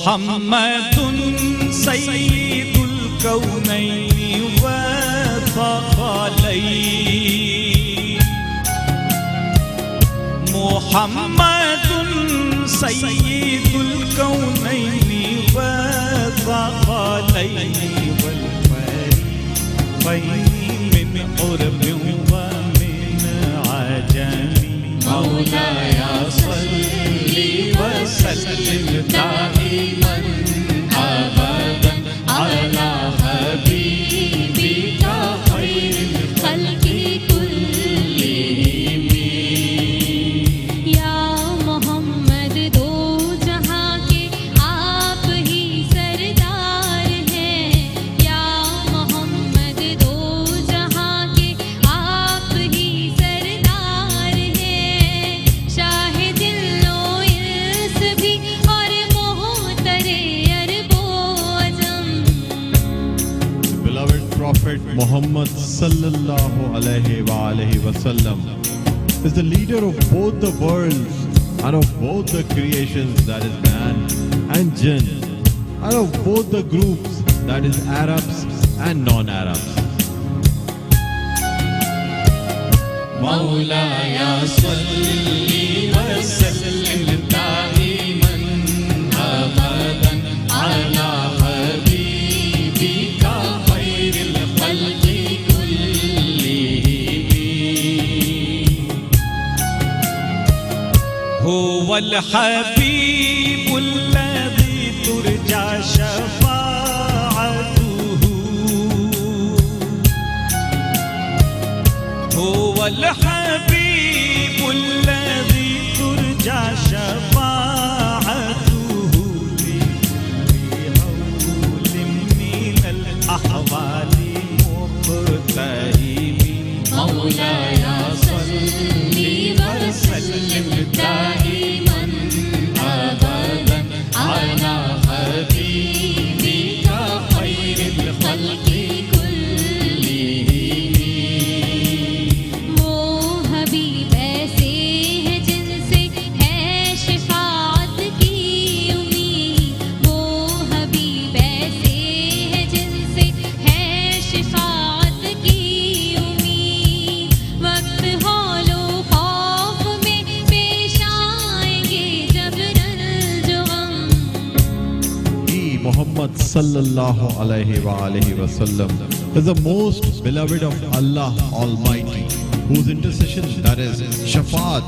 मुहम्मदुन सय्यिदुल कौनैनि व थक़लैन। मुहम्मदुन सय्यिदुल कौनैनि व थक़लैन वल फरीक़ैन मिन उरबिन व मिन अजमी। मौलाया सल्ली व सल्लिम दाइमन अबदन अला हबीबिका खैरिल खल्क़ि कुल्लिहिम। या मोहम्मद दो जहां के आप ही सरदार हैं। या मोहम्मद दो जहां के आप ही सरदार हैं। शाहे दिलो इल्स भी और मोहतरे अरबो अजम। Beloved Prophet Muhammad sallallahu alaihi wasallam is the leader of both the worlds and of both the creations, that is man and jinn, and of both the groups, that is Arabs and non-Arabs. मौलाया सल्ली व सल्लिम दाइमन अबदन अला हबीबिका खैरिल खल्क़ि कुल्लिहिम। हुवल हबीबुल लज़ी तुरजा शफ़ाअतुहु। हुवल हबीबुल लज़ी तुरजा शफ़ाअतुहु लिकुल्लि हौलिन मिनल अहवालि मुक़तहिम। मौलाया सल्ली व सल्लिम दाइमन अबदन अला हबीबिका खैरिल खल्क़ि कुल्लिहिम। वो हबीब ऐसे हैं जिनसे है शिफाअत की उम्मीद। वो हबीब ऐसे हैं जिनसे है शिफाअत की उम्मीद। वक्त हौलो खौफ में पेश आएंगे जब रंज गम। He, Muhammad sallallahu alaihi wasallam, is the most beloved of Allah Almighty, whose intercession, that is Shafaat,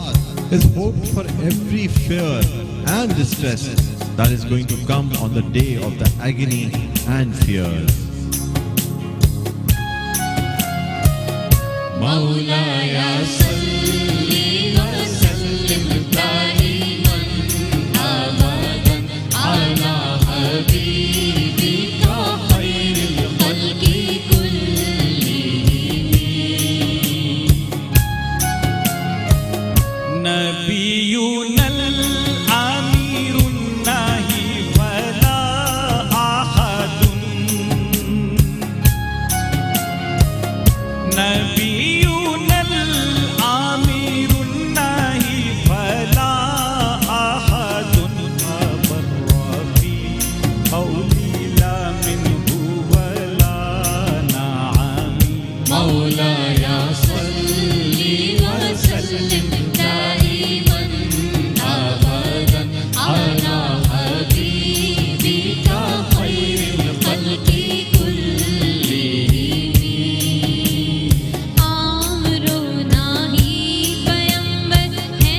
is hoped for every fear and distress that is going to come on the day of the agony and fear. मौलाया सल्ली व सल्लिम दाइमन अबदन अला हबीबिका खैरिल खल्क़ि कुल्लिहिम। नबियुनल आमीरुन नाही वला अहदुन। नबियुनल आमीरुन नाही फला अहदुन अबर्र फी क़ौली ला मिन्हु वला नअमी। मौलाया सल्ली व सल्लिम दाइमन अबदन अला हबीबिका खैरिल खल्क़ि कुल्लिहिम। आमरो नाही पैगंबर है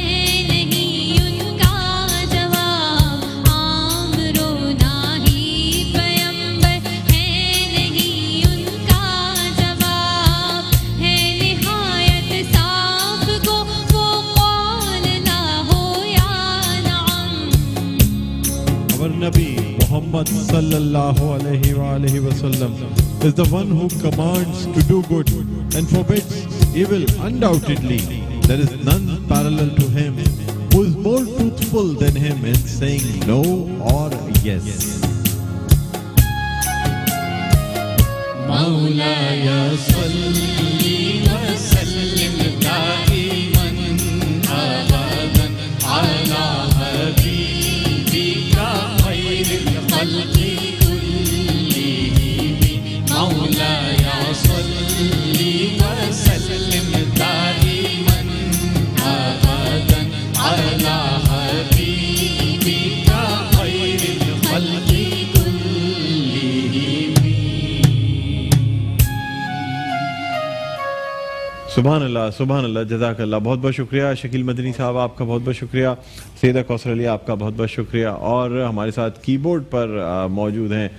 नहीं उनका जवाब। आमरो नाही पैगंबर है नहीं उनका जवाब। है निहायत साफ को वो कौल ना हो या नअम। Our Nabi Muhammad sallallahu alaihi wasallam is the one who commands to do good and forbids evil. Undoubtedly, there is none parallel to him who is more truthful than him in saying no or yes. मौलाया सल्ली व सल्लिम दाइमन अबदन अला हबीबिका खैरिल الخلق كلهم مولاي صل وسلم دائما أبدا على حبيبك خير الخلق كلهم. सुभान अल्लाह जज़ाकल्लाह। बहुत बहुत शुक्रिया शकील मदनी साहब, आपका बहुत बहुत शुक्रिया। सैयदा कौसर अली, आपका बहुत बहुत शुक्रिया। और हमारे साथ कीबोर्ड पर मौजूद हैं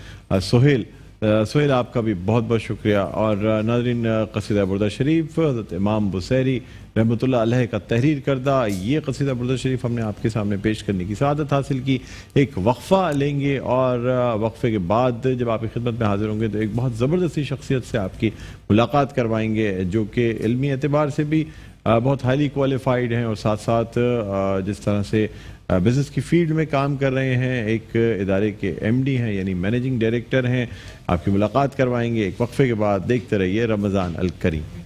सोहेल, आपका भी बहुत बहुत शुक्रिया। और नाज़रीन, क़सीदा बुर्दा शरीफ हज़रत इमाम बुसैरी रहमतुल्लाह अलैह का तहरीर करदा ये क़सीदा बुर्दा शरीफ हमने आपके सामने पेश करने की सआदत हासिल की। एक वक्फ़ा लेंगे और वक्फ़े के बाद जब आपकी खिदमत में हाजिर होंगे तो एक बहुत ज़बरदस्ती शख्सियत से आपकी मुलाकात करवाएंगे, जो कि इल्मी एतबार से भी बहुत हाईली क्वालिफाइड हैं और साथ साथ जिस तरह से बिज़नेस की फील्ड में काम कर रहे हैं, एक इदारे के MD हैं यानी मैनेजिंग डायरेक्टर हैं। आपकी मुलाकात करवाएंगे एक वक्फ़े के बाद। देखते रहिए रमज़ान अल करीम।